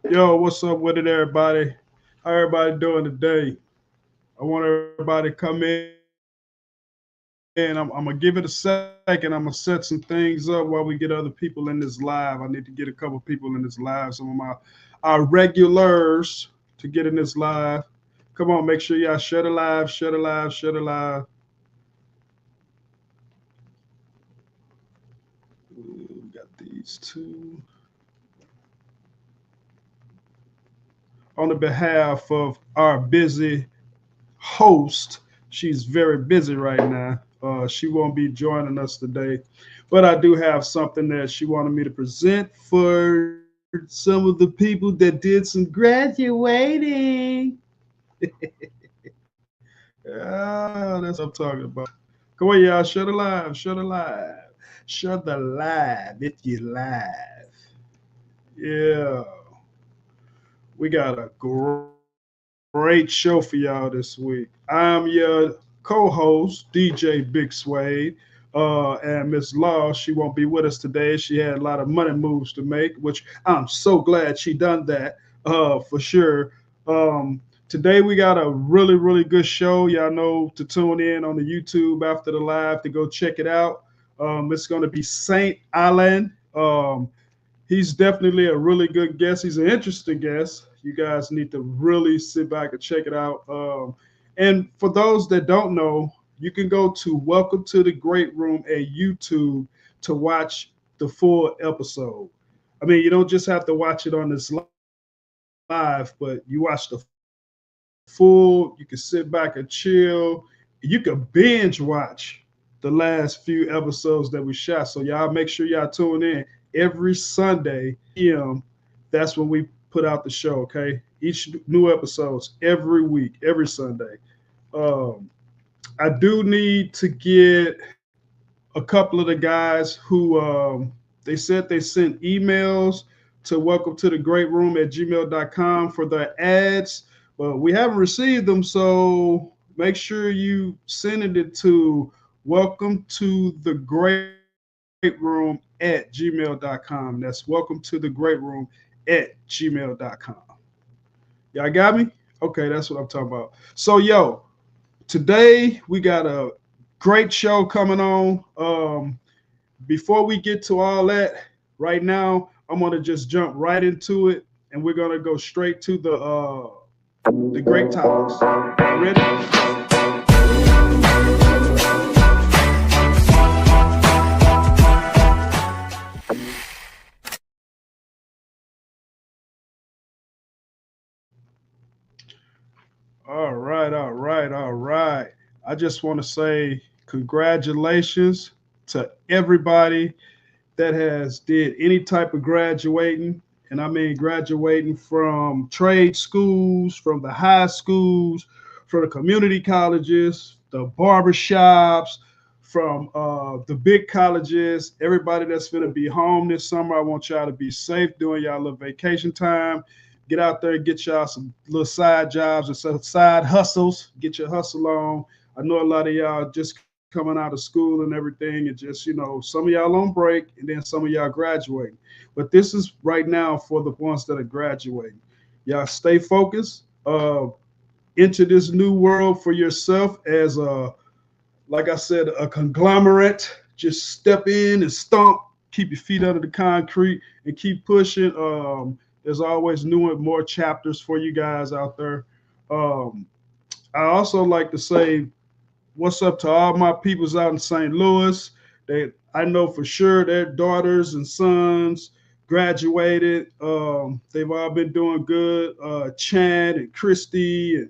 Yo, what's up with it, everybody? How everybody doing today? I want everybody to come in. I'm gonna give it a second. I'm gonna set some things up while we get other people in this live. I need to get a couple people in this live. Some of our regulars to get in this live. Come on, make sure y'all share the live, share the live, share the live. We got these two. On the behalf of our busy host. She's very busy right now. She won't be joining us today, but I do have something that she wanted me to present for some of the people that did some graduating. Ah, that's what I'm talking about. Come on, y'all, share the live, share the live, share the live if you live. Yeah, we got a great show for y'all this week. I'm your co-host, DJ Big Suede, and Miss Law. She won't be with us today. She had a lot of money moves to make, which I'm so glad she done that, for sure. Today we got a really good show. Y'all know to tune in on the YouTube after the live to go check it out. It's going to be Saint Alland. He's definitely a really good guest. He's an interesting guest. You guys need to really sit back and check it out. And for those that don't know, you can go to Welcome to the Great Room at YouTube to watch the full episode. I mean, you don't just have to watch it on this live, but you watch the full. You can sit back and chill. You can binge watch the last few episodes that we shot. So y'all make sure y'all tune in every Sunday, 8 p.m. That's when we put out the show. Okay, each new episodes every week, every Sunday. Um, I do need to get a couple of the guys who they said they sent emails to welcome to the great room at gmail.com for their ads, but we haven't received them. So make sure you send it to welcome to the great room at gmail.com. That's welcome to the great room at gmail.com. Y'all got me? Okay, that's what I'm talking about. So, yo, today we got a great show coming on. Before we get to all that, right now I'm gonna just jump right into it, and we're gonna go straight to the great topics. You ready? All right. I just want to say congratulations to everybody that has did any type of graduating, and I mean graduating from trade schools, from the high schools, from the community colleges, the barbershops, from the big colleges. Everybody that's going to be home this summer, I want y'all to be safe during y'all little vacation time. Get out there and get y'all some little side jobs and some side hustles. Get your hustle on. I know a lot of y'all just coming out of school and everything, and just, some of y'all on break, and then some of y'all graduating. But this is right now for the ones that are graduating. Y'all stay focused. Enter this new world for yourself as like I said, a conglomerate. Just step in and stomp. Keep your feet under the concrete and keep pushing. There's always new and more chapters for you guys out there. Um, I also like to say what's up to all my peoples out in St. Louis. I know for sure their daughters and sons graduated. They've all been doing good. Chad and Christy and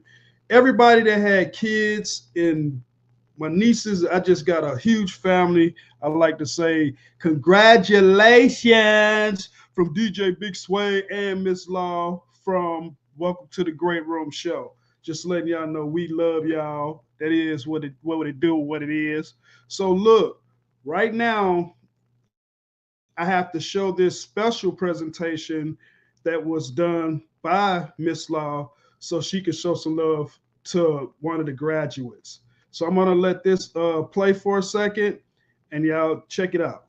everybody that had kids and my nieces. I just got a huge family. I like to say congratulations from DJ Big Sway and Miss Law from Welcome to the Great Room Show. Just letting y'all know we love y'all. That is what it do, what it is. So look, right now I have to show this special presentation that was done by Miss Law so she can show some love to one of the graduates. So I'm gonna let this play for a second, and y'all check it out.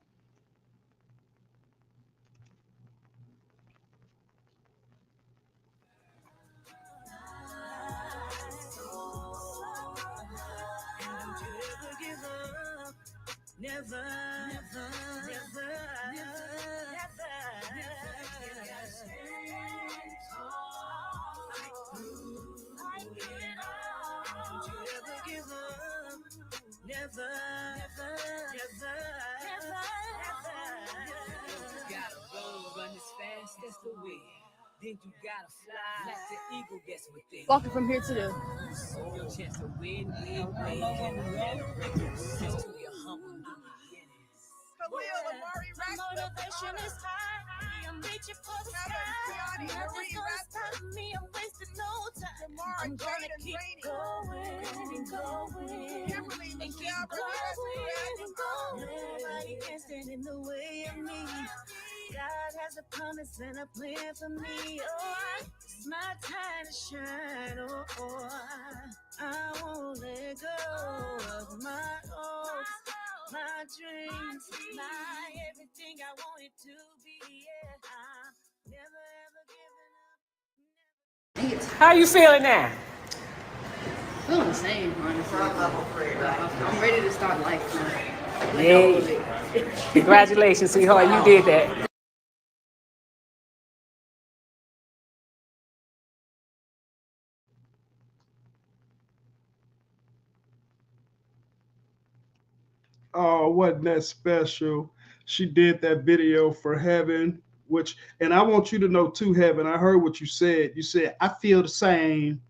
Gotta go, run as fast as the wind. Then you gotta fly like the eagle gets within. Walking from here to the. Your chance to win. Just to your humble new beginnings. Motivation is high. I'm reaching for the sky. Nothing's gonna stop me. I'm wasting no time. I'm gonna keep going and going and keep going and going. Nobody can stand in the way of me. God has a promise and a plan for me. Oh, it's my time to shine. Oh, I won't let go of my hopes, my dreams, my everything I want it to be. Yeah, I'm never ever giving up. How you feeling now? Feeling the same, honestly. I'm ready to start life now. Yeah. Congratulations, sweetheart. You did that. Oh, wasn't that special? She did that video for Heaven, which, and I want you to know too, Heaven. I heard what you said. You said, I feel the same,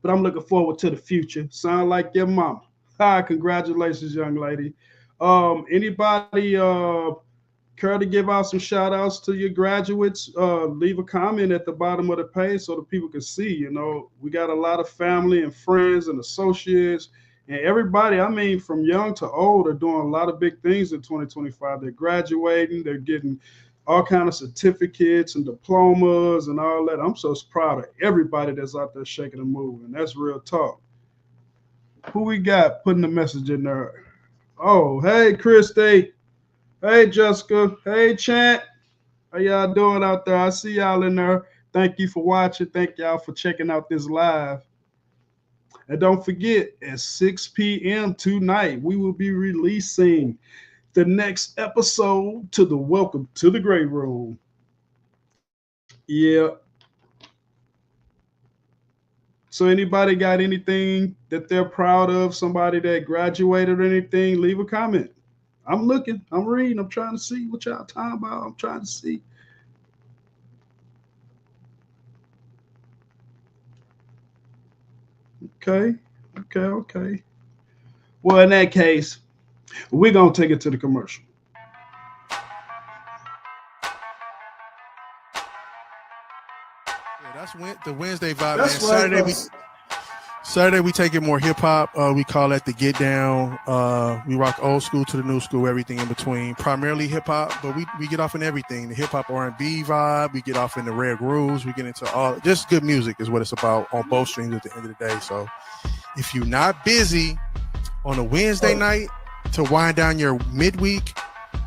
but I'm looking forward to the future. Sound like your mama. Hi, congratulations, young lady. Anybody care to give out some shout outs to your graduates? Leave a comment at the bottom of the page so the people can see. You know, we got a lot of family and friends and associates and everybody, I mean, from young to old, are doing a lot of big things in 2025. They're graduating, they're getting all kind of certificates and diplomas and all that. I'm so proud of everybody that's out there shaking and moving. That's real talk. Who we got putting the message in there? Oh, hey, Christy. Hey, Jessica. Hey, Chant. How y'all doing out there? I see y'all in there. Thank you for watching. Thank y'all for checking out this live. And don't forget, at 6 p.m. tonight, we will be releasing the next episode to the Welcome to the Great Room. Yeah. So anybody got anything that they're proud of, somebody that graduated or anything, leave a comment. I'm looking, I'm reading, I'm trying to see what y'all talking about. I'm trying to see. Okay, okay. Well, in that case, we're going to take it to the commercial. Yeah, that's the Wednesday vibe, that's man. Right, Saturday we take it more hip hop. We call that the get down. We rock old school to the new school, everything in between. Primarily hip hop, but we get off in everything. The hip hop R&B vibe. We get off in the rare grooves. We get into all just good music is what it's about on both streams at the end of the day. So if you're not busy on a Wednesday night to wind down your midweek,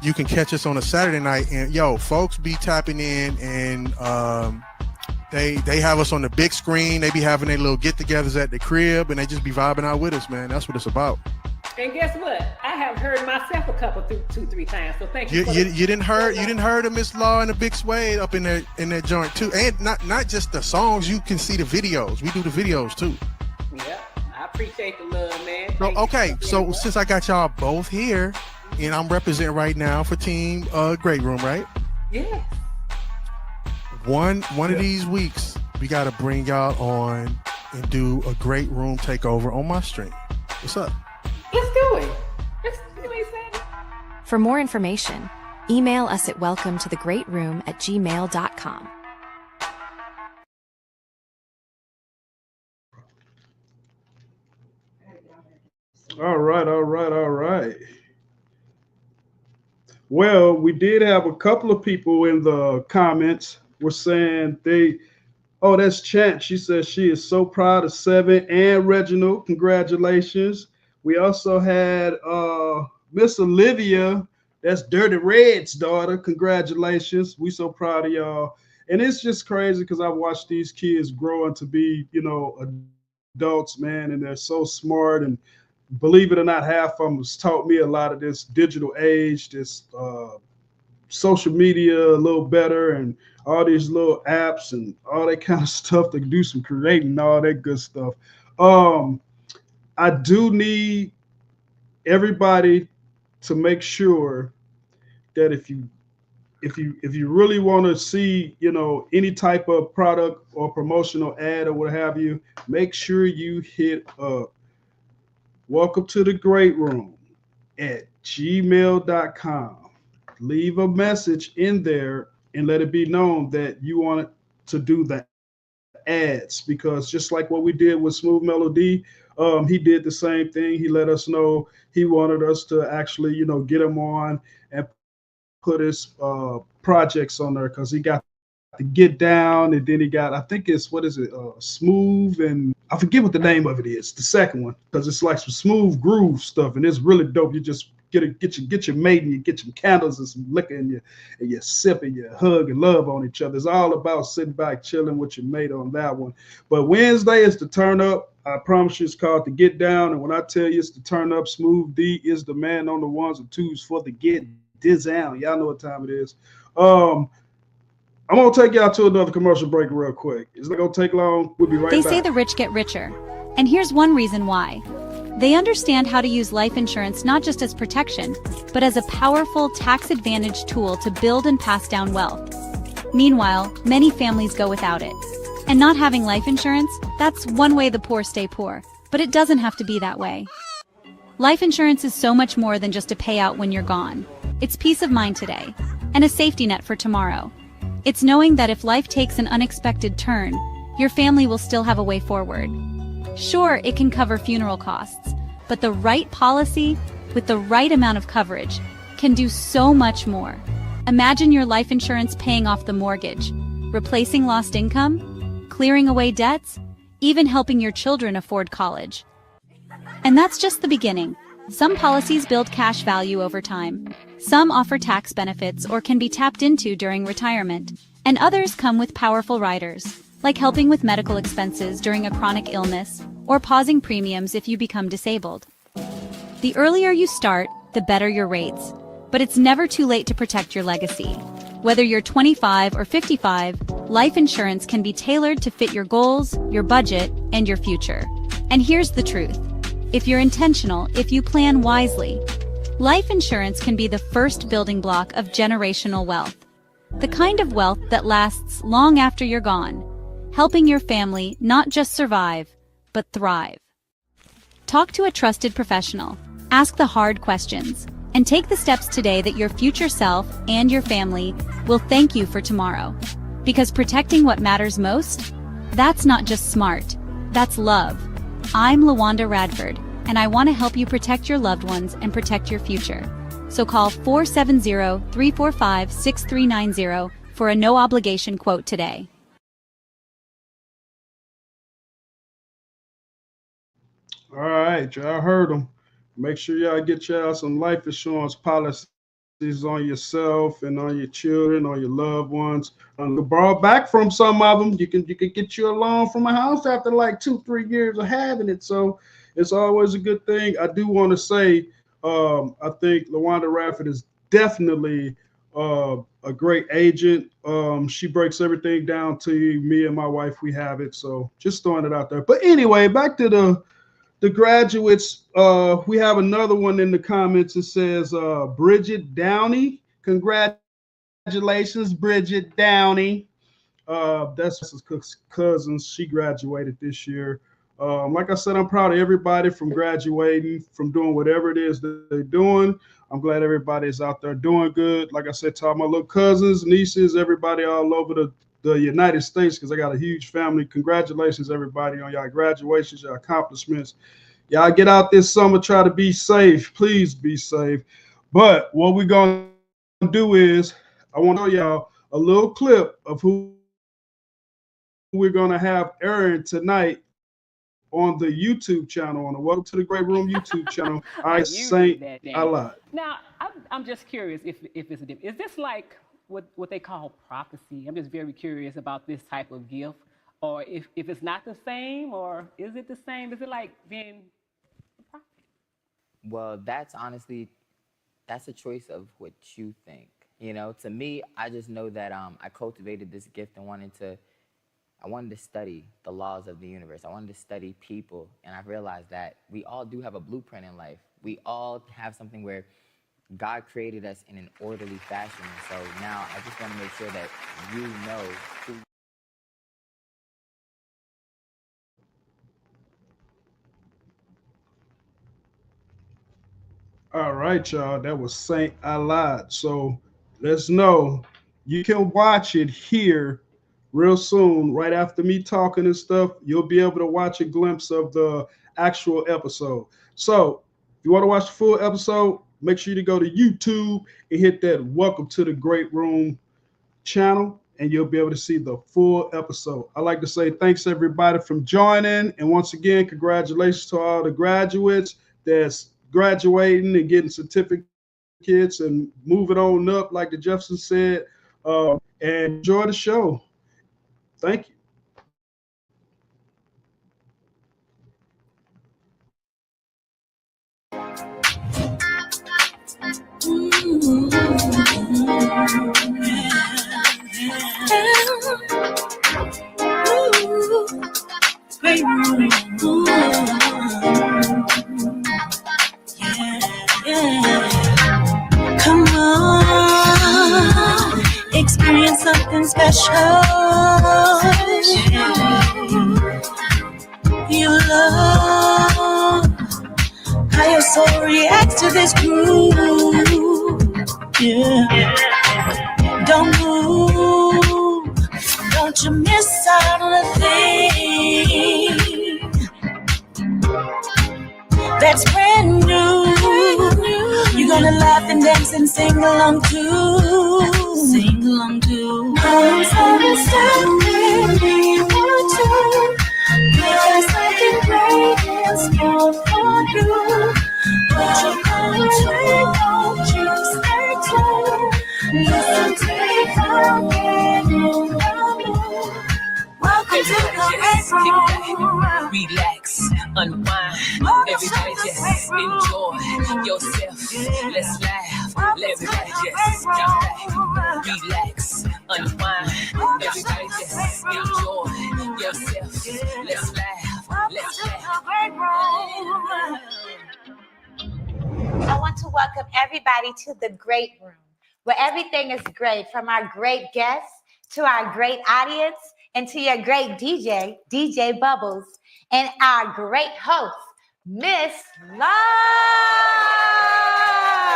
you can catch us on a Saturday night. And yo, folks be tapping in and They have us on the big screen. They be having their little get-togethers at the crib, and they just be vibing out with us, man. That's what it's about. And guess what? I have heard myself a couple, 2-3 times. So thank you. You didn't heard of Miss Law and the Big Suede up in that joint too, and not just the songs. You can see the videos. We do the videos too. Yeah, I appreciate the love, man. So okay, so since I got y'all both here, and I'm representing right now for Team Great Room, right? Yeah. One of these weeks, we got to bring y'all on and do a Great Room takeover on my stream. What's up? Let's do it. Let's do it. For more information, email us at welcometothegreatroom@gmail.com. All right. Well, we did have a couple of people in the comments were saying that's Chant. She says she is so proud of Seven and Reginald. Congratulations. We also had Miss Olivia, that's Dirty Red's daughter. Congratulations. We so proud of y'all. And it's just crazy because I've watched these kids grow into be, adults, man, and they're so smart and believe it or not, half of them has taught me a lot of this digital age, this social media a little better, and all these little apps and all that kind of stuff to do some creating and all that good stuff. Um, I do need everybody to make sure that if you really want to see, any type of product or promotional ad or what have you, make sure you hit up welcome to the great room at gmail.com. Leave a message in there and let it be known that you want to do the ads, because just like what we did with Smooth Melody, he did the same thing. He let us know he wanted us to actually, get him on and put his projects on there, because he got to Get Down, and then he got, I think it's, what is it, Smooth, and I forget what the name of it is, the second one, because it's like some smooth groove stuff, and it's really dope. You just get your mate, and you get some candles and some liquor, and you sip and you hug and love on each other. It's all about sitting back, chilling with your mate on that one. But Wednesday is to turn up. I promise you, it's called the Get Down, and when I tell you it's to turn up, Smooth D is the man on the ones and twos for the Get Down. Y'all know what time it is. I'm gonna take y'all to another commercial break real quick. It's not gonna take long. We'll be right They back. say the rich get richer. And here's one reason why. They understand how to use life insurance not just as protection, but as a powerful tax-advantaged tool to build and pass down wealth. Meanwhile, many families go without it. And not having life insurance, that's one way the poor stay poor. But it doesn't have to be that way. Life insurance is so much more than just a payout when you're gone. It's peace of mind today, and a safety net for tomorrow. It's knowing that if life takes an unexpected turn, your family will still have a way forward. Sure, it can cover funeral costs, but the right policy, with the right amount of coverage, can do so much more. Imagine your life insurance paying off the mortgage, replacing lost income, clearing away debts, even helping your children afford college. And that's just the beginning. Some policies build cash value over time. Some offer tax benefits or can be tapped into during retirement. And others come with powerful riders, like helping with medical expenses during a chronic illness or pausing premiums if you become disabled. The earlier you start, the better your rates. But it's never too late to protect your legacy. Whether you're 25 or 55, life insurance can be tailored to fit your goals, your budget, and your future. And here's the truth. If you're intentional, if you plan wisely, life insurance can be the first building block of generational wealth. The kind of wealth that lasts long after you're gone, helping your family not just survive, but thrive. Talk to a trusted professional, ask the hard questions, and take the steps today that your future self and your family will thank you for tomorrow. Because protecting what matters most, that's not just smart, that's love. I'm LaWanda Radford, and I want to help you protect your loved ones and protect your future. So call 470-345-6390 for a no-obligation quote today. All right, y'all heard them. Make sure y'all get y'all some life insurance policies on yourself and on your children, on your loved ones. You can borrow back from some of them. You can get you a loan from a house after like 2-3 years of having it. So it's always a good thing. I do want to say, I think LaWanda Radford is definitely a great agent. She breaks everything down to you. Me and my wife, we have it. So just throwing it out there. But anyway, back to the graduates. We have another one in the comments. It says Bridget Downey. Congratulations, Bridget Downey. That's his cousin. She graduated this year. Like I said, I'm proud of everybody from graduating, from doing whatever it is that they're doing. I'm glad everybody's out there doing good. Like I said, to all my little cousins, nieces, everybody all over the United States, because I got a huge family. Congratulations, everybody, on y'all graduations, your accomplishments. Y'all get out this summer, try to be safe. Please be safe. But what we're going to do is, I want to show y'all a little clip of who we're going to have airing tonight on the YouTube channel, on the Welcome to the Great Room YouTube channel. I Saint Alland. Now, I'm just curious if it's a different. Is this like what they call prophecy? I'm just very curious about this type of gift, or if it's not the same, or is it the same? Is it like being a prophet? Well, that's honestly, that's a choice of what you think. You know, to me, I just know that I cultivated this gift and I wanted to study the laws of the universe. I wanted to study people, and I realized that we all do have a blueprint in life. We all have something where God created us in an orderly fashion. So now I just want to make sure that you know who. All right, y'all. That was Saint Alad. So let's know you can watch it here real soon, right after me talking and stuff. You'll be able to watch a glimpse of the actual episode. So if you want to watch the full episode, make sure to go to YouTube and hit that Welcome to the Great Room channel, and you'll be able to see the full episode. I'd like to say thanks everybody from joining, and once again, congratulations to all the graduates that's graduating and getting certificates and moving on up, like the Jefferson said. And enjoy the show. Thank you. Come on, experience something special. You love how your soul reacts to this groove. Yeah. Don't move, don't you miss out on a thing that's brand new. You're gonna laugh and dance and sing along too. Sing along too. Always understanding me want to. There's something great in store for you. But you're gonna take, don't you stay tuned. Listen to me talking on the moon. Welcome to the great room. Relax, unwind, everybody just enjoy yourself. Let's laugh, everybody just jump back. Relax, unwind, everybody just enjoy yourself. Let's laugh, let's laugh. I want to welcome everybody to the great room, where everything is great, from our great guests to our great audience and to your great DJ, DJ Bubbles, and our great host, Miss Love.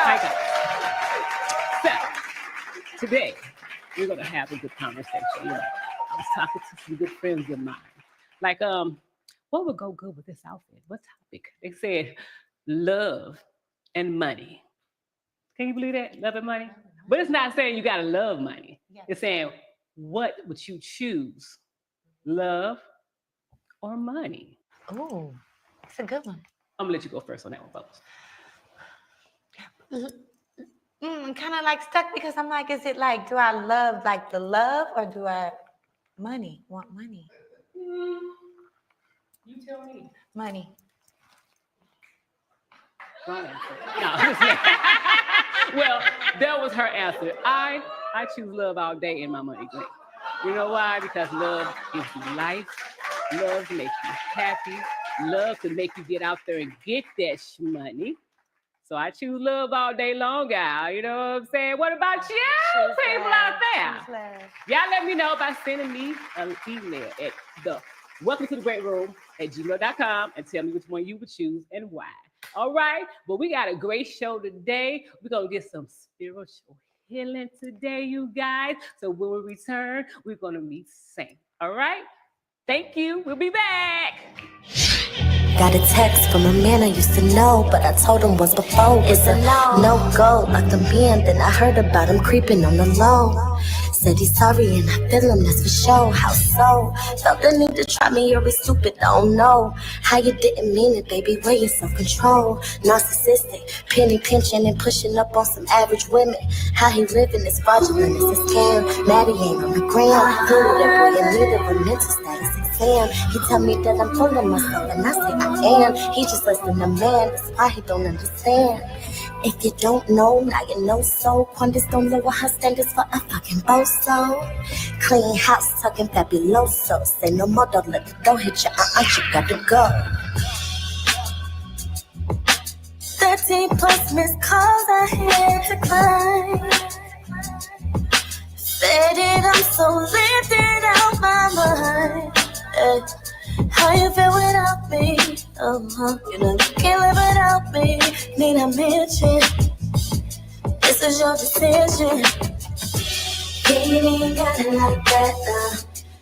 Hi, guys. So, today, we're going to have a good conversation. You know, I was talking to some good friends of mine. Like, what would go good with this outfit? What topic? They said love and money. Can you believe that? Love and money? But it's not saying you got to love money. Yes. It's saying, what would you choose? Love or money? Oh, it's a good one. I'm gonna let you go first on that one, folks. Kind of like stuck because I'm like, is it like, do I love like the love or do I want money? You tell me. Money. Wrong answer. No, well, that was her answer. I choose love all day in my money green. You know why? Because love gives you life. Love to make you happy. Love to make you get out there and get that money. So I choose love all day long, gal. You know what I'm saying? What about you, people out there? Y'all let me know by sending me an email at the welcome to the great room at gmail.com and tell me which one you would choose and why. All right, but we got a great show today. We're gonna get some spiritual healing today, you guys. So when we return, we're gonna meet Saint. All right, thank you. We'll be back. Got a text from a man I used to know, but I told him once before it's a no-go. Locked him in, then I heard about him creeping on the low. Said he's sorry and I feel him, that's for sure. How so? Felt the need to try me, you're stupid, don't know how you didn't mean it, baby. Where your self-control? Narcissistic, penny pinching and pushing up on some average women. How he living is fraudulent, it's a scam. Maddie ain't on the ground. Feel that boy in need of a mental status. pretend. He tell me that I'm full of myself, and I say I am. He just listen to man, that's why he don't understand. If you don't know, now you know so. Quandas don't lower her standards for a fucking bozo. Clean house, talking fabuloso. Say no more, don't let the door hit you, you gotta go. 13 plus missed calls, I hit decline. Said it, I'm so lifted out my mind. How you feel without me? You know you can't live without me. Need a mention. This is your decision. You ain't got it like that.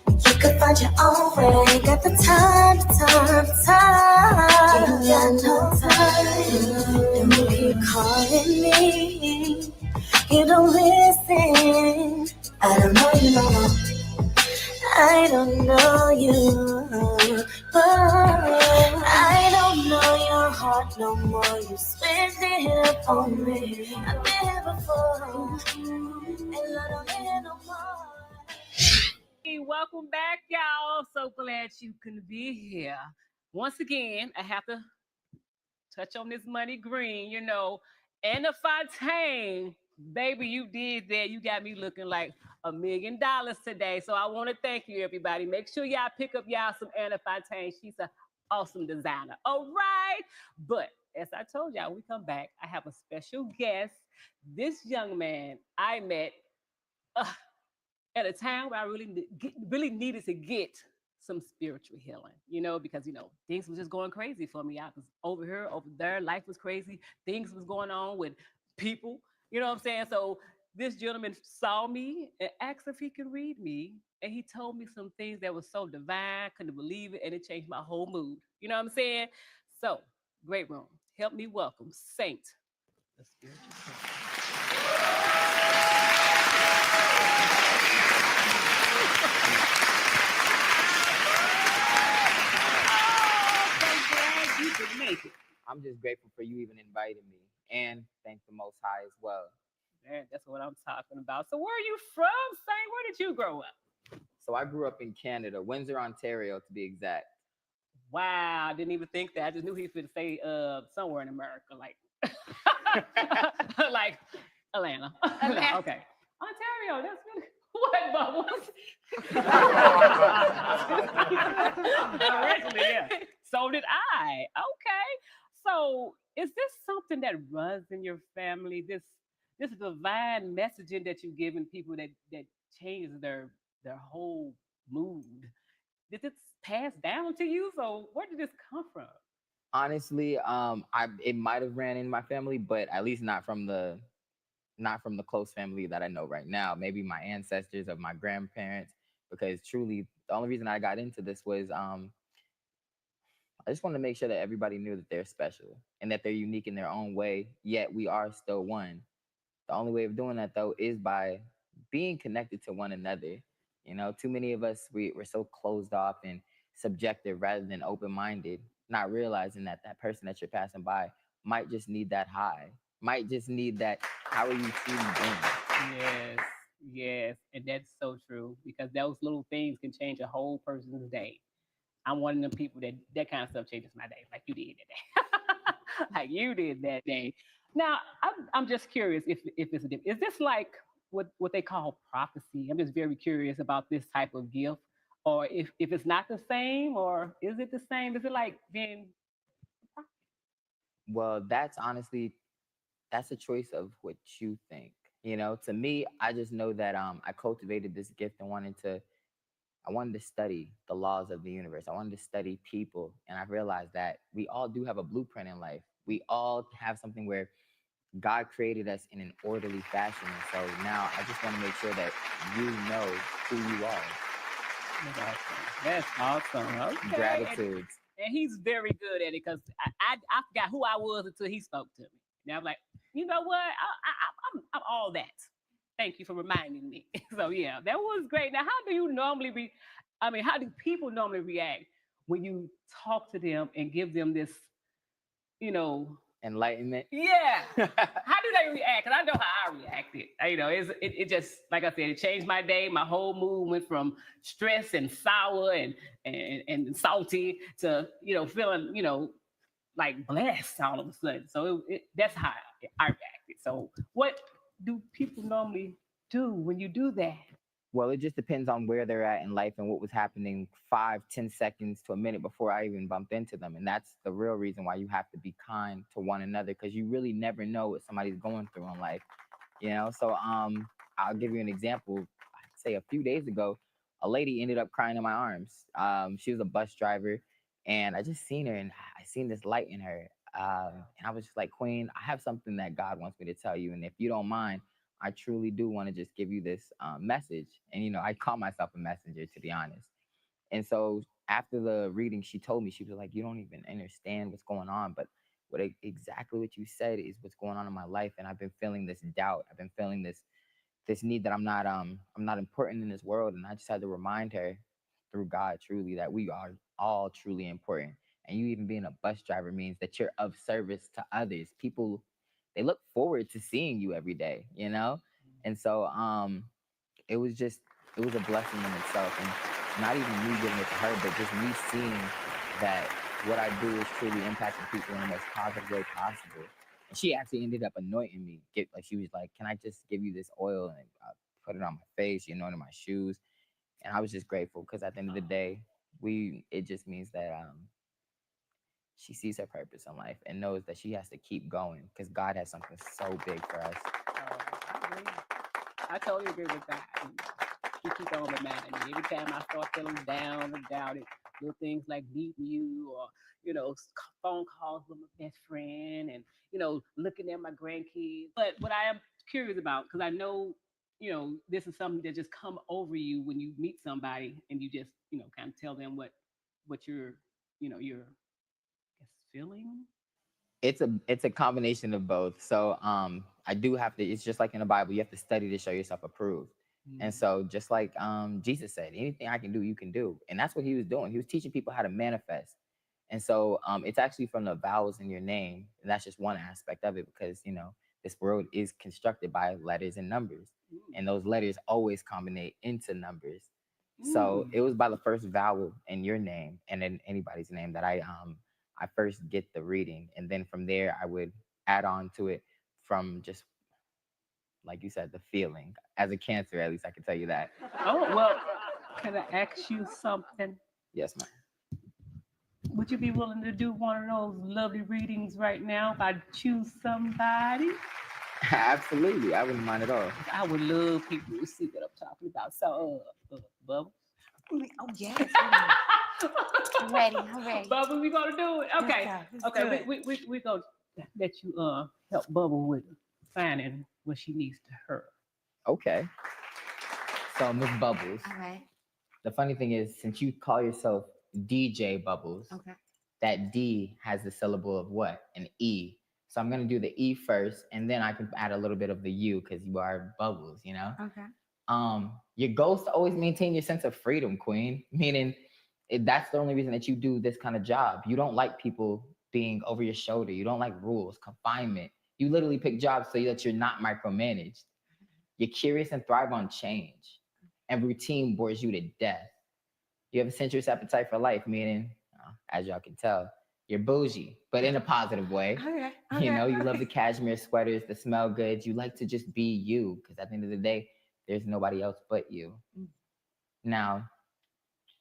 You can find your own way. Ain't got the time. You ain't got no time. And you keep calling me. You don't listen. I don't know you no more. I don't know you. I don't know your heart no more. You switched it up on me. I've been here before. And I don't hear no more. Hey, welcome back, y'all. So glad you can be here. Once again, I have to touch on this money green, Anna Fontaine, baby, you did that. You got me looking like $1 million today. So I want to thank you, everybody. Make sure y'all pick up y'all some Anna Fontaine. She's an awesome designer. All right. But as I told y'all, when we come back, I have a special guest. This young man I met at a time where I really needed to get some spiritual healing, because things was just going crazy for me. I was over here, over there, life was crazy, things was going on with people, you know what I'm saying? So this gentleman saw me and asked if he could read me, and he told me some things that was so divine, couldn't believe it, and it changed my whole mood. You know what I'm saying? So, great room. Help me welcome Saint, the spiritual healer. Make it. I'm just grateful for you even inviting me, and thank the Most High as well. Man, that's what I'm talking about. So where are you from, Saint? Where did you grow up? So I grew up in Canada, Windsor, Ontario, to be exact. Wow, I didn't even think that. I just knew he was going to say somewhere in America, like like Atlanta. No, okay. Ontario, that's really what, Bubbles? Originally, yeah. So did I. Okay. So is this something that runs in your family? This divine messaging that you're giving people that changes their whole mood. Did this pass down to you? So where did this come from? Honestly, it might have ran in my family, but at least not from the close family that I know right now. Maybe my ancestors of my grandparents, because truly the only reason I got into this was I just wanted to make sure that everybody knew that they're special and that they're unique in their own way, yet we are still one. The only way of doing that, though, is by being connected to one another. Too many of us, we're so closed off and subjective rather than open-minded, not realizing that that person that you're passing by might just need that high, might just need that, how are you feeling? Yes, yes. And that's so true, because those little things can change a whole person's day. I'm one of them people that kind of stuff changes my day, like you did today, like you did that day. Now, I'm just curious if it's a different. Is this like what they call prophecy? I'm just very curious about this type of gift, or if it's not the same, or is it the same? Is it like being? Well, that's a choice of what you think. To me, I just know that I cultivated this gift and I wanted to study the laws of the universe. I wanted to study people. And I realized that we all do have a blueprint in life. We all have something where God created us in an orderly fashion. And so now I just want to make sure that you know who you are. That's awesome. Okay. Gratitude. And he's very good at it, because I forgot who I was until he spoke to me. Now I'm like, you know what? I'm all that. Thank you for reminding me. So yeah, that was great. Now, how do you normally how do people normally react when you talk to them and give them this, Enlightenment. Yeah. How do they react? Because I know how I reacted. It just, like I said, it changed my day. My whole mood went from stress and sour and salty to, feeling, like blessed all of a sudden. So that's how I reacted. So what do people normally do when you do that? Well, it just depends on where they're at in life and what was happening 5, 10 seconds to a minute before I even bumped into them. And that's the real reason why you have to be kind to one another, because you really never know what somebody's going through in life. So I'll give you an example. I'd say a few days ago, a lady ended up crying in my arms. She was a bus driver, and I just seen her, and I seen this light in her. And I was just like, Queen, I have something that God wants me to tell you, and if you don't mind, I truly do want to just give you this message. And, I call myself a messenger, to be honest. And so after the reading, she told me, she was like, you don't even understand what's going on. But exactly what you said is what's going on in my life. And I've been feeling this doubt. I've been feeling this need that I'm not important in this world. And I just had to remind her through God truly that we are all truly important. And you even being a bus driver means that you're of service to others. People, they look forward to seeing you every day, And so it was a blessing in itself. And not even me giving it to her, but just me seeing that what I do is truly impacting people in the most positive way possible. And she actually ended up anointing me. She was like, can I just give you this oil and put it on my face, anointed my shoes. And I was just grateful because at the end of the day, it just means that she sees her purpose in life and knows that she has to keep going because God has something so big for us. I totally agree with that. She keeps on reminding me. Every time I start feeling down or doubted, little things like beating you or, phone calls with my best friend and, looking at my grandkids. But what I am curious about, because I know, this is something that just come over you when you meet somebody and you just, kind of tell them what you're, you're feeling. It's a combination of both. So I do have to, it's just like in the Bible, you have to study to show yourself approved. And so just like Jesus said, anything I can do, you can do. And that's what he was doing. He was teaching people how to manifest. And so it's actually from the vowels in your name. And that's just one aspect of it because, this world is constructed by letters and numbers. And those letters always combine into numbers. So it was by the first vowel in your name and in anybody's name that I first get the reading. And then from there, I would add on to it from just, like you said, the feeling. As a Cancer, at least I can tell you that. Oh, well, can I ask you something? Yes, ma'am. Would you be willing to do one of those lovely readings right now if I choose somebody? Absolutely. I wouldn't mind at all. I would love people to see what I'm talking about. So, Bubba. Oh, yes. I'm ready. Bubba, we gonna do it. Okay. Okay. We gonna let you help Bubba with finding what she needs to her. Okay. So Miss Bubbles. All right. The funny thing is, since you call yourself DJ Bubbles, Okay. that D has the syllable of what? An E. So I'm gonna do the E first, and then I can add a little bit of the U because you are Bubbles, Okay. Your goal is to always maintain your sense of freedom, Queen. Meaning, that's the only reason that you do this kind of job. You don't like people being over your shoulder. You don't like rules, confinement. You literally pick jobs so that you're not micromanaged. You're curious and thrive on change. And routine bores you to death. You have a sensuous appetite for life, meaning, as y'all can tell, you're bougie, but in a positive way. Okay. You love the cashmere sweaters, the smell good. You like to just be you, because at the end of the day, there's nobody else but you. Now,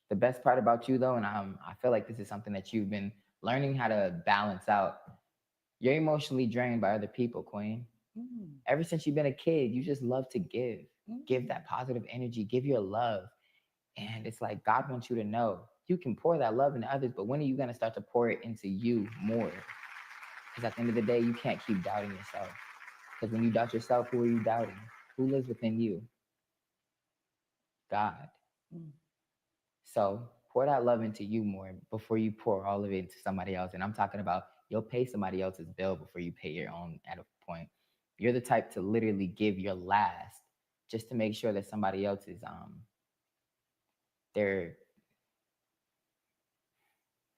the best part about you, though, and I feel like this is something that you've been learning how to balance out. You're emotionally drained by other people, Queen. Ever since you've been a kid, you just love to give. Give that positive energy. Give your love. And it's like God wants you to know you can pour that love into others, but when are you going to start to pour it into you more? Because at the end of the day, you can't keep doubting yourself. Because when you doubt yourself, who are you doubting? Who lives within you? God. So pour that love into you more before you pour all of it into somebody else. And I'm talking about you'll pay somebody else's bill before you pay your own at a point. You're the type to literally give your last just to make sure that somebody else is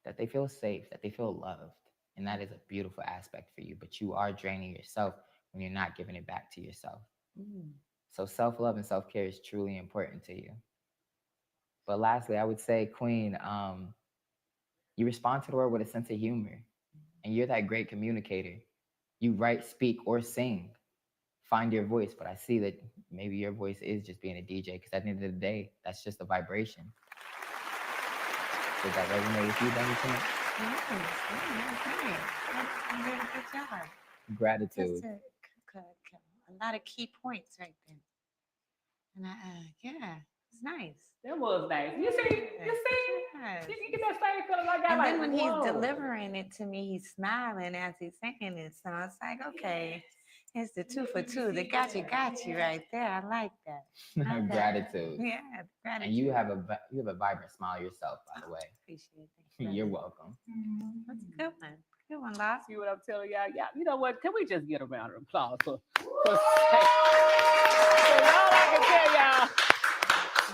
that they feel safe, that they feel loved. And that is a beautiful aspect for you, but you are draining yourself when you're not giving it back to yourself. So self-love and self-care is truly important to you. But lastly, I would say, Queen, you respond to the world with a sense of humor, and you're that great communicator. You write, speak, or sing. Find your voice, but I see that maybe your voice is just being a DJ, because at the end of the day, that's just a vibration. Does that resonate with you, Benny? You did a good job. Gratitude. A lot of key points right there. And yeah, it's nice. That was nice. You see? Yes. You get that same feeling like that. And like, then when whoa. he's delivering it to me, he's smiling as he's saying it. So it's like, okay, it's the 2 for 2. The got you right there. I like that. Gratitude. Yeah, gratitude. And you have a vibrant smile yourself, by the way. Appreciate it. You're welcome. That's a good one. Good one, Lost. See what I'm telling y'all? Yeah, you know what? Can we just get a round of applause for all I can tell y'all?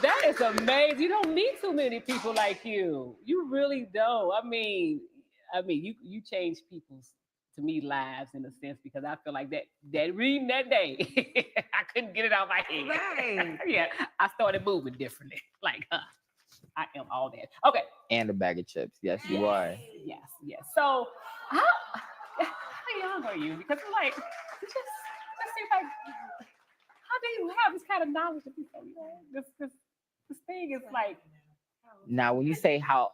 That is amazing. You don't meet too many people like you. You really don't. I mean, you change people's, to me, lives in a sense, because I feel like that reading that day, I couldn't get it out of my head. Right. Yeah, I started moving differently. Like, I am all that. Okay. And a bag of chips. Yes, you are. Yes. So, how young are you? Because like, just seems like, how do you have this kind of knowledge of people? You know, this thing is like. Now, when you say how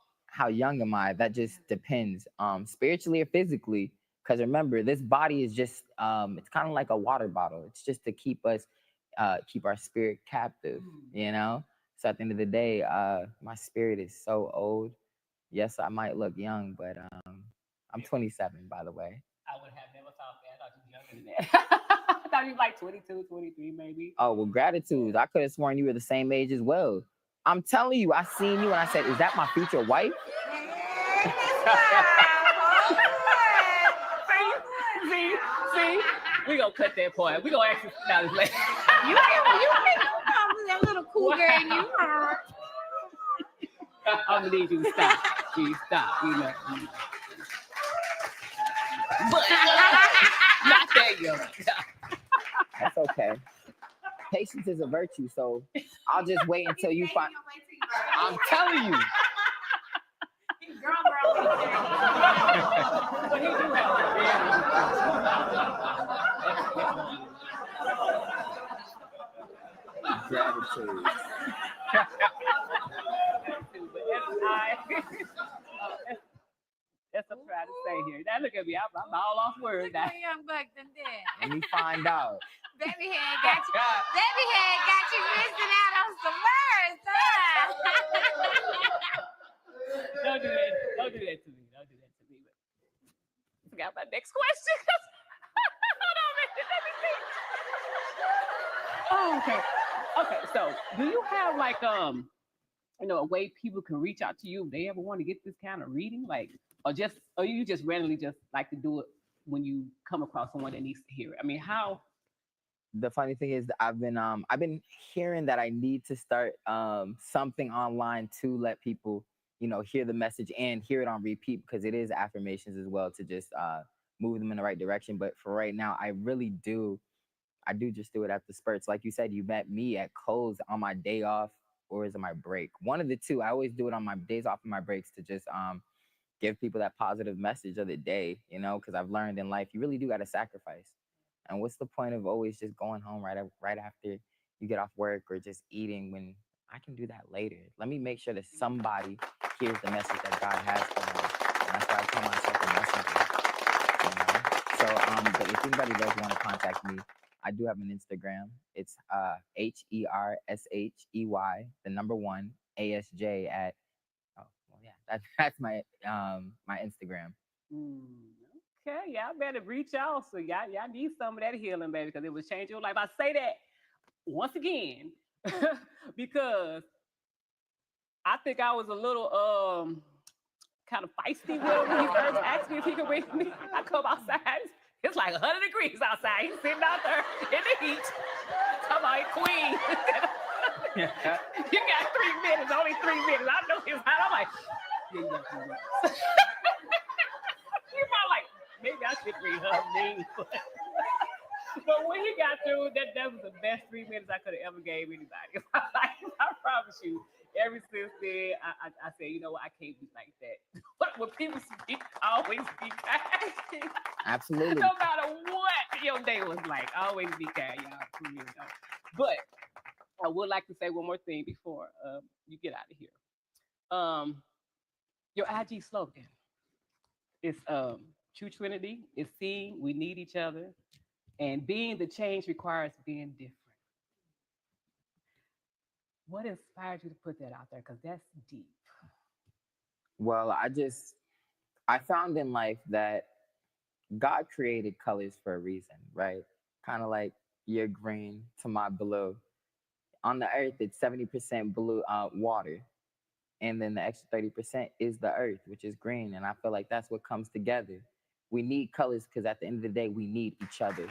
young am I, that just depends, spiritually or physically. Because remember, this body is just it's kind of like a water bottle. It's just to keep us keep our spirit captive, you know. So at the end of the day, my spirit is so old. Yes, I might look young, but I'm 27, by the way. I would have never thought that. I thought you were younger than that. I thought you were like 22, 23, maybe. Oh, well, gratitude. I could have sworn you were the same age as well. I'm telling you, I seen you and I said, is that my future wife? See? We gonna cut that part. We gonna actually sit down this later. You come with that little cougar in you. I'm gonna need you to stop. Please stop. You know. But not that young. That's okay. Patience is a virtue, so I'll just wait until you find. I'm telling you. But he do have gratitude. That's what I'm trying to say here. Now look at me. I'm all off words. Look at young buck than that. Let me find out. Baby head got you missing out on some words, huh? Don't do that. Don't do that to me. Don't do that to me. But I forgot my next question. Hold on, man. Let me see. Oh, okay. Okay. So, do you have like a way people can reach out to you if they ever want to get this kind of reading, like, or you just randomly just like to do it when you come across someone that needs to hear it? I mean, how? The funny thing is, I've been hearing that I need to start something online to let people, hear the message and hear it on repeat, because it is affirmations as well, to just move them in the right direction. But for right now, I really do. I do just do it at the spurts. Like you said, you met me at Kohl's on my day off, or is it my break? One of the two. I always do it on my days off and my breaks to just give people that positive message of the day, because I've learned in life, you really do got to sacrifice. And what's the point of always just going home right after you get off work, or just eating, when I can do that later? Let me make sure that somebody hears the message that God has for them. And that's why I call myself a messenger. So, but if anybody does want to contact me, I do have an Instagram. It's HERSHEY, the number 1 ASJ at. Oh, well, yeah, that's my my Instagram. Okay, y'all better reach out. So y'all need some of that healing, baby, because it will change your life. I say that once again because I think I was a little kind of feisty with him when he first asked me if he could read me. I come outside. It's like 100 degrees outside. He's sitting out there in the heat. Come on, queen. You got 3 minutes, only 3 minutes. I know he's hot. I'm like, yeah, you got 3 minutes. You're probably like, couldn't read her name. But when he got through, that was the best 3 minutes I could have ever gave anybody. I promise you. Ever since then, I said, you know what, I can't be like that. When people speak, always be kind. Absolutely. No matter what your day was like, always be kind, y'all. For real, though. But I would like to say one more thing before you get out of here. Your IG slogan is True Trinity. It's seeing we need each other, and being the change requires being different. What inspired you to put that out there? Because that's deep. Well, I found in life that God created colors for a reason, right? Kind of like your green to my blue. On the earth, it's 70% blue water. And then the extra 30% is the earth, which is green. And I feel like that's what comes together. We need colors because at the end of the day, we need each other.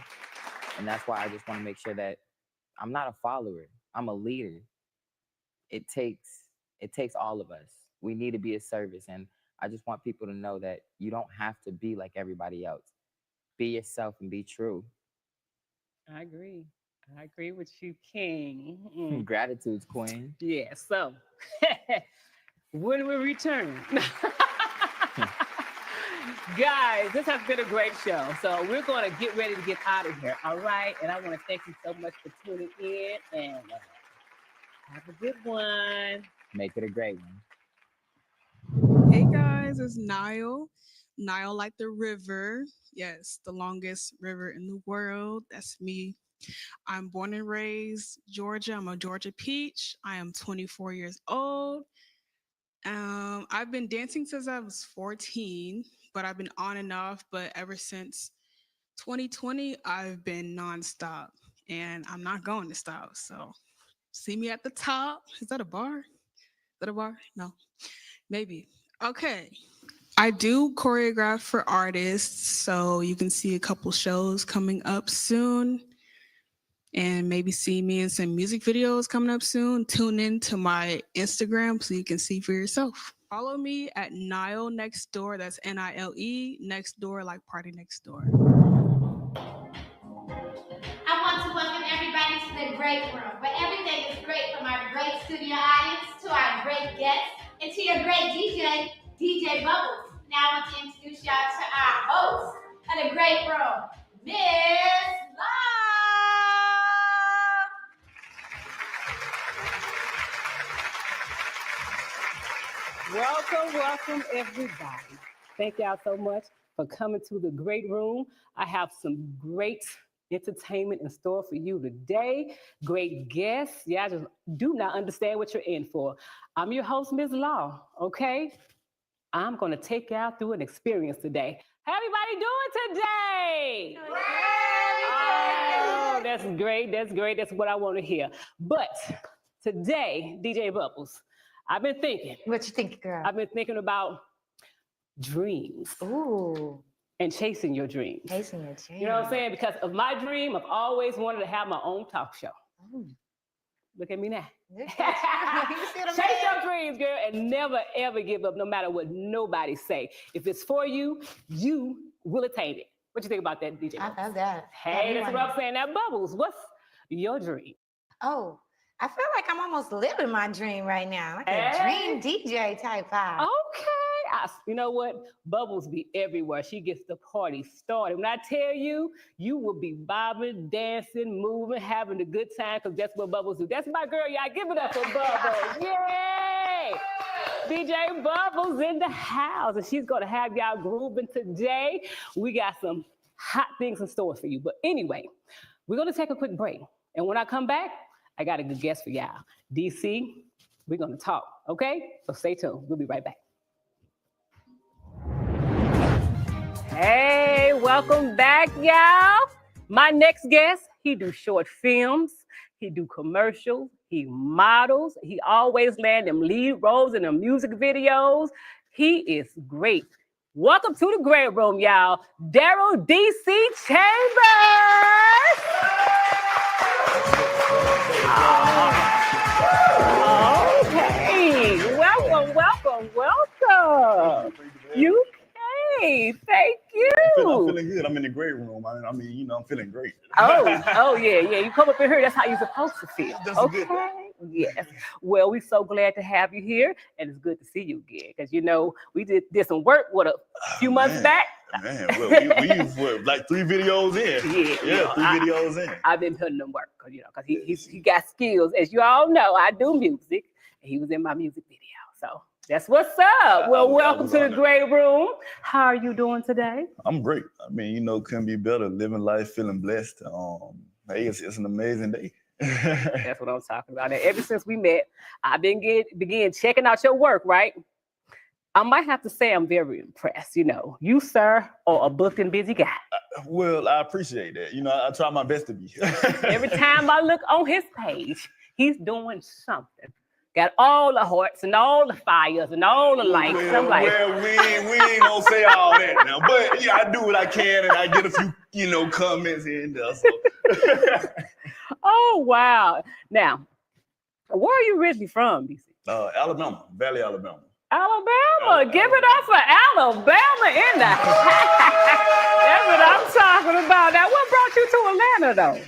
And that's why I just want to make sure that I'm not a follower. I'm a leader. It takes all of us. We need to be a service. And I just want people to know that you don't have to be like everybody else. Be yourself and be true. I agree. I agree with you, King. Gratitude's queen. Yeah, so when we return, guys, this has been a great show. So we're going to get ready to get out of here, all right? And I want to thank you so much for tuning in, and have a good one. Make it a great one. Hey guys, it's Nile. Nile like the river. Yes, the longest river in the world. That's me. I'm born and raised Georgia. I'm a Georgia peach. I am 24 years old. I've been dancing since I was 14, but I've been on and off. But ever since 2020, I've been nonstop, and I'm not going to stop. So see me at the top. Is that a bar? Is that a bar? No, maybe. Okay. I do choreograph for artists, so you can see a couple shows coming up soon. And maybe see me in some music videos coming up soon. Tune in to my Instagram so you can see for yourself. Follow me at Nile Next Door. That's Nile Next Door, like Party Next Door. I want to welcome everybody to the great room, where everything is great, from our great studio audience to our great guests and to your great DJ Bubbles. Now I want to introduce y'all to our host of the great room, Miss Love. Welcome, everybody. Thank y'all so much for coming to the great room. I have some great entertainment in store for you today. Great guests. Yeah, I just do not understand what you're in for. I'm your host, Ms. Law, okay? I'm going to take y'all through an experience today. How everybody doing today? Oh, that's great. That's what I want to hear. But today, DJ Bubbles, I've been thinking. What you think, girl? I've been thinking about dreams. Ooh. And chasing your dreams. Chasing your dreams. You know what I'm saying? Because of my dream, I've always wanted to have my own talk show. Ooh. Look at me now. You see what I'm Chase your dreams, girl, and never, ever give up, no matter what nobody say. If it's for you, you will attain it. What you think about that, DJ? I love that. Hey, that's what I'm saying. Now, Bubbles, what's your dream? Oh, I feel like I'm almost living my dream right now. Like a dream DJ type vibe. Okay. You know what? Bubbles be everywhere. She gets the party started. When I tell you, you will be bobbing, dancing, moving, having a good time, because that's what Bubbles do. That's my girl, y'all. Give it up for Bubbles. Yay! DJ Bubbles in the house, and she's going to have y'all grooving today. We got some hot things in store for you. But anyway, we're going to take a quick break. And when I come back, I got a good guest for y'all. DC, we're going to talk, okay? So stay tuned. We'll be right back. Hey, welcome back, y'all. My next guest, he do short films, he do commercials, he models, he always land them lead roles in the music videos. He is great. Welcome to the great room, y'all. Daryl DC Chambers. Okay, welcome. You came. Thank you. feeling good. I'm in the great room. I mean, you know, I'm feeling great. Oh yeah. You come up in here. That's how you're supposed to feel. That's a good okay. Yes. Well, we're so glad to have you here, and it's good to see you again. Because you know we did some work a few months back. Man, well, we like 3 videos in. Yeah, 3 videos in. I've been putting them work, you know, because he got skills. As you all know, I do music, and he was in my music video. So that's what's up. Well, welcome to the great room. How are you doing today? I'm great. I mean, you know, couldn't be better. Living life, feeling blessed. Hey, it's an amazing day. That's what I'm talking about. And ever since we met, I've began checking out your work, right? I might have to say I'm very impressed. You know, you, sir, are a booked and busy guy. Well, I appreciate that. You know, I try my best to be. Every time I look on his page, he's doing something. Got all the hearts and all the fires and all the likes. Well, I'm like, we ain't gonna say all that now. But yeah, I do what I can, and I get a few, you know, comments here and there. So. Oh wow! Now, where are you originally from, DC? Alabama, Valley, Alabama. Alabama. Give it up for Alabama in the That's what I'm talking about. Now, what brought you to Atlanta, though?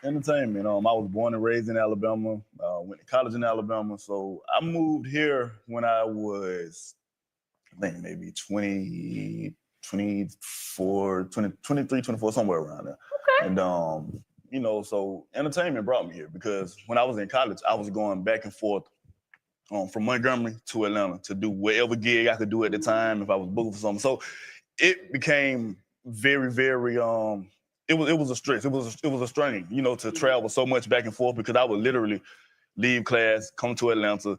Entertainment. I was born and raised in Alabama. Went to college in Alabama. So I moved here when I was, I think maybe 23, 24, somewhere around there. Okay. And you know, so entertainment brought me here because when I was in college, I was going back and forth from Montgomery to Atlanta to do whatever gig I could do at the time if I was booked for something. So it became very, very it was a stress. It was a strain, you know, to travel so much back and forth because I would literally leave class, come to Atlanta,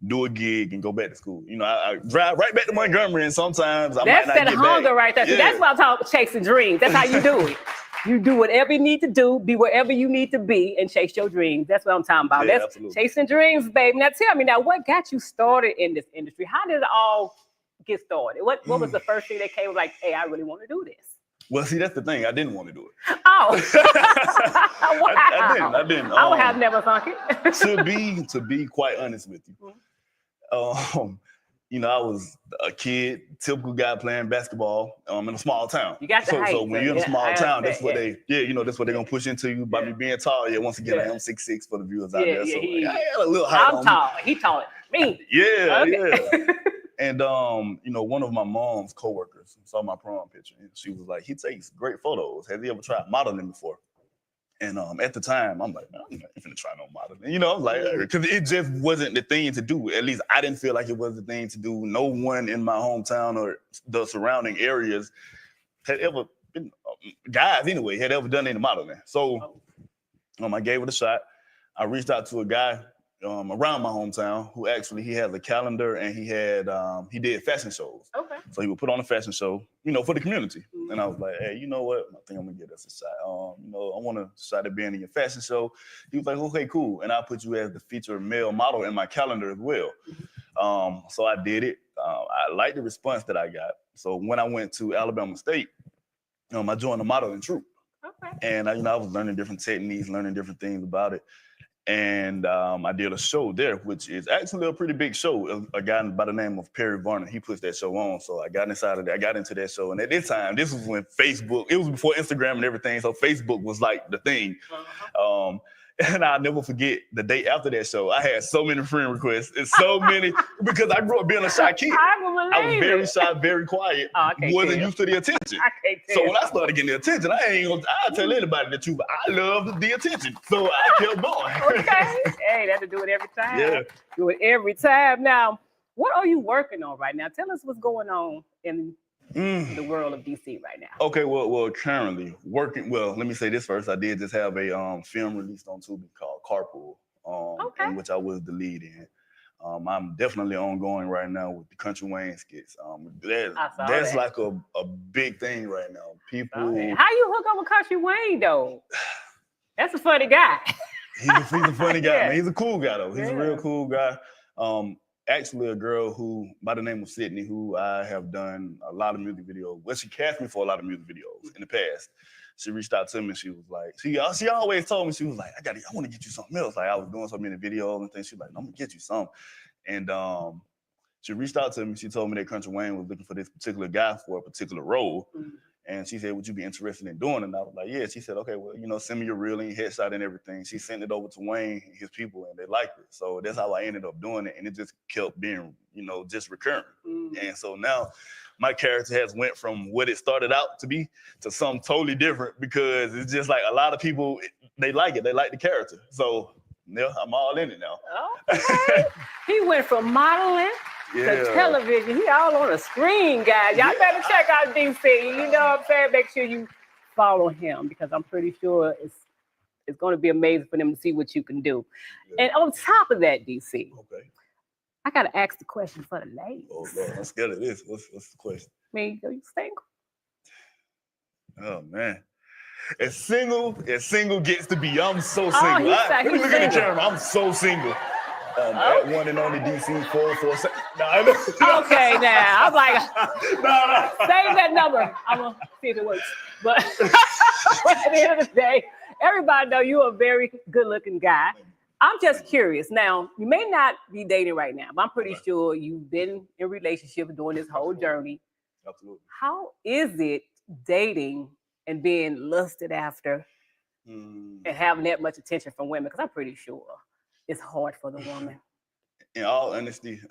do a gig, and go back to school. You know, I drive right back to Montgomery, and sometimes I might not get back. That's that hunger right there. See, that's what I'm talking about, chasing dreams. That's how you do it. You do whatever you need to do, be wherever you need to be, and chase your dreams. That's what I'm talking about. Yeah, That's absolutely. chasing dreams, baby. Now tell me, what got you started in this industry? How did it all get started? What was the first thing that came like, hey, I really want to do this? Well, see, that's the thing. I didn't want to do it. Oh, wow. I didn't. I would have never thunk it. to be quite honest with you, you know, I was a kid, typical guy playing basketball in a small town. You got the height, so when you're in a small town, that's what yeah. that's what they're gonna push into you by me being tall. Yeah, once again, I am 6'6" for the viewers out there. So I got a little height. I'm tall. He taller than me. Yeah. And you know, one of my mom's coworkers saw my prom picture, and she was like, "He takes great photos. Has he ever tried modeling before?" And at the time, I'm like, "Man, I'm not gonna try no modeling." You know, I was like, because it just wasn't the thing to do. At least I didn't feel like it was the thing to do. No one in my hometown or the surrounding areas had ever been, guys anyway, had ever done any modeling. So I gave it a shot. I reached out to a guy around my hometown who actually he has a calendar and he did fashion shows. Okay. So he would put on a fashion show, you know, for the community. Mm-hmm. And I was like, hey, you know what? I think I'm gonna give this a shot. You know, I want to shot at being in your fashion show. He was like, okay, cool. And I'll put you as the featured male model in my calendar as well. So I did it. I liked the response that I got. So when I went to Alabama State, I joined the modeling troupe. Okay. And you know, I was learning different techniques, learning different things about it. And I did a show there, which is actually a pretty big show. A guy by the name of Perry Varner, he puts that show on. So I got inside of that. I got into that show. And at this time, this was when Facebook, it was before Instagram and everything. So Facebook was like the thing. And I'll never forget the day after that show. I had so many friend requests and so many, because I grew up being a shy kid. I was very shy, very quiet, wasn't used to the attention. So when I started getting the attention, I'll tell anybody the truth, but I loved the attention. So I kept going. Okay. Hey, that to do it every time. Yeah. Do it every time. Now, what are you working on right now? Tell us what's going on in the world of DC right now. Okay, well, currently working. Well, let me say this first. I did just have a film released on Tubi called Carpool, in which I was the lead in. I'm definitely ongoing right now with the Country Wayne skits. That's like a big thing right now. People. How you hook up with Country Wayne though? That's a funny guy. He's a funny guy, man. He's a cool guy though. He's a real cool guy. Actually, a girl who, by the name of Sydney, who I have done a lot of music videos. Well, she cast me for a lot of music videos in the past. She reached out to me and she was like, she always told me, she was like, I want to get you something else. Like I was doing so many videos and things. She was like, I'm gonna get you something. And She reached out to me. She told me that Country Wayne was looking for this particular guy for a particular role. And she said, would you be interested in doing it? And I was like, yeah. She said, okay, well, send me your reel and your headshot and everything. She sent it over to Wayne and his people, and they liked it. So that's how I ended up doing it. And it just kept being, just recurring. And so now my character has went from what it started out to be to something totally different, because it's just like a lot of people, they like it. They like the character. So yeah, I'm all in it now. Okay. He went from modeling to television. He all on the screen, guys. Y'all better check out DC. You know what I'm saying? Make sure you follow him, because I'm pretty sure it's going to be amazing for them to see what you can do. And on top of that, DC, I got to ask the question for the ladies. Oh, Lord, I'm scared of this. What's the question? Are you single? Oh, man. As single gets to be, I'm so single. Let me look at the camera. I'm so single. At one and only DC 447. Okay, now I'm like, save that number. I'm gonna see if it works. But at the end of the day, everybody know you're a very good-looking guy. I'm just curious. Now, you may not be dating right now, but I'm pretty sure you've been in a relationship during this whole journey. Absolutely. How is it dating and being lusted after and having that much attention from women? Because I'm pretty sure it's hard for the woman. In all honesty,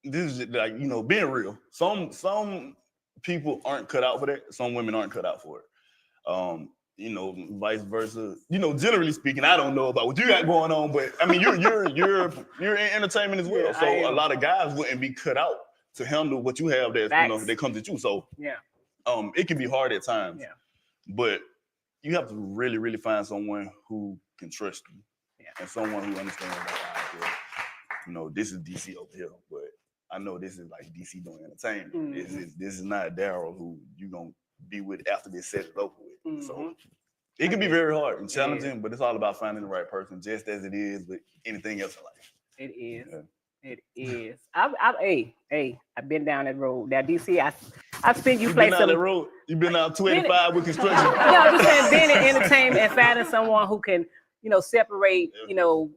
this is like, being real. Some people aren't cut out for that. Some women aren't cut out for it. Vice versa. Generally speaking, I don't know about what you got going on, but I mean, you're in entertainment as well. So a lot of guys wouldn't be cut out to handle what you have that comes at you. So it can be hard at times. Yeah. But you have to really, really find someone who can trust you. And someone who understands that, this is DC over here, but I know this is like DC doing entertainment. This is not Daryl who you gonna be with after this set is over with. So it can be very hard and challenging, but it's all about finding the right person, just as it is with anything else in life. It is. Yeah. It is. I've been down that road. Now, DC, I've seen you play some. That road. You've been out 285 with construction. No, I'm just saying, being in entertainment and finding someone who can, separate,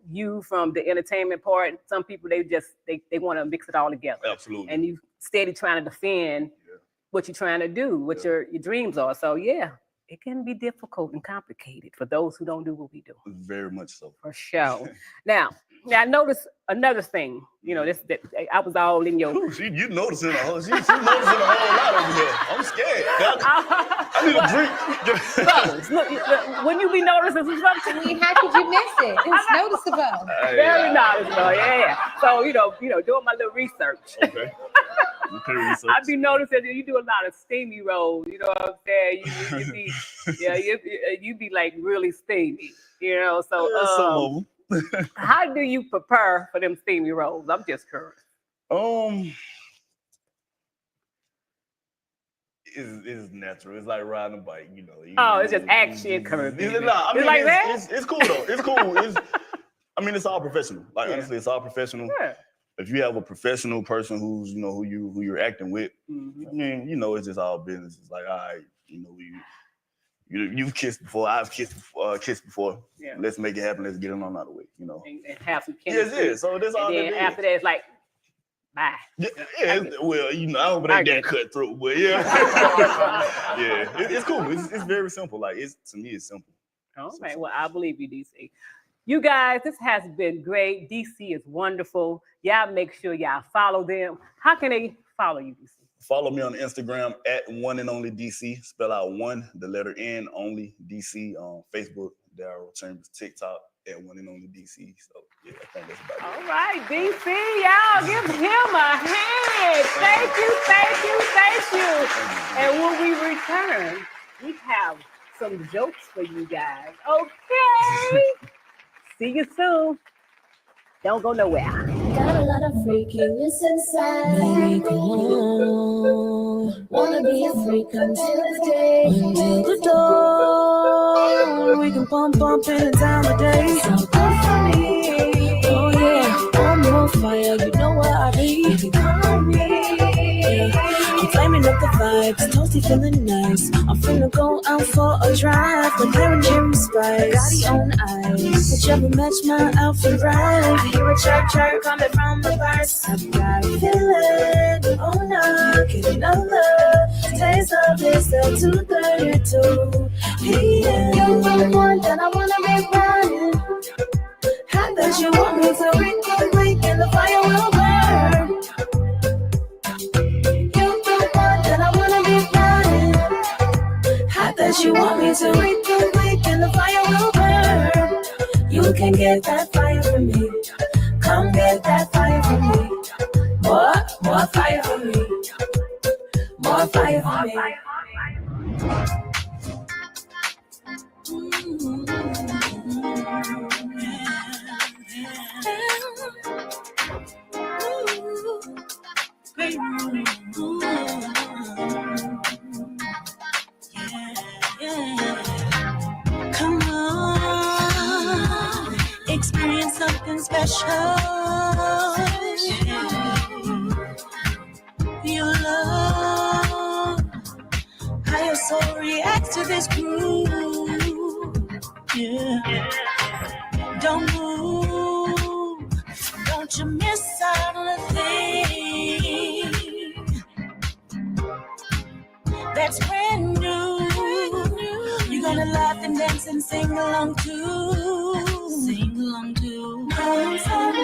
you from the entertainment part. Some people, they want to mix it all together. Absolutely. And you steady trying to defend what you're trying to do, what your dreams are. So it can be difficult and complicated for those who don't do what we do. Very much so. For sure. Now I noticed another thing. That I was all in your. You noticing a whole. She's noticing a whole lot over here. I'm scared. I need a drink. Look, when you be noticing something, how could you miss it? It's noticeable. Very noticeable. Yeah. So doing my little research. Okay. I'd be noticing that you do a lot of steamy rolls. You know what I'm saying? You be like really steamy. So some of them. How do you prepare for them steamy rolls? I'm just curious. It's natural. It's like riding a bike, it's just action coming. It's like that. It's cool though. It's cool. It's all professional. Like honestly, it's all professional. Yeah. If you have a professional person who's who you're acting with, it's just all business. It's like, all right, you've kissed before, I've kissed before. Yeah. Let's make it happen. Let's get it on out of the way. And have some chemistry. Yes. So that's all. And then after that, it's like, bye. Yeah. Well, I don't know that cutthroat, but yeah. It's cool. It's very simple. Like to me, it's simple. Okay. Well, I believe you, DC. You guys, this has been great. DC is wonderful. Y'all make sure y'all follow them. How can they follow you, DC? Follow me on Instagram at one and only DC. Spell out one, the letter N, only DC. On Facebook, Daryl Chambers. TikTok at one and only DC. So I think that's about it. All right, DC, y'all give him a hand. Thank you. And when we return, we have some jokes for you guys. Okay. See you soon. Don't go nowhere. Got a lot of freakiness inside. Baby, come on. Wanna be a freak until the day. Until the dawn. We can pump in time of day. So good for me. Oh yeah, I'm on fire. You know what I need. You can call me. Yeah. I'm flaming up the fire. vibes, toasty feeling nice. I'm finna go out for a drive. My Karen Jim Spice, Gotti on ice. Whichever match my outfit right. I hear a chirp coming from the bars. I've got a feeling, oh no, get another taste of this at 2:32 p.m. You're the one that I wanna be riding. How that you want me to wake and the fire will burn. You're the one that I wanna be riding. How that you want me to wake and the fire will burn. You can get that fire from me. Come get that fire from me. More fire from me. More fire from me. Come on, experience something special. You love how your soul reacts to this groove. Yeah. Don't move, don't you miss out on a thing that's brand new. You're gonna laugh and dance and sing along too. Sing along too. Come step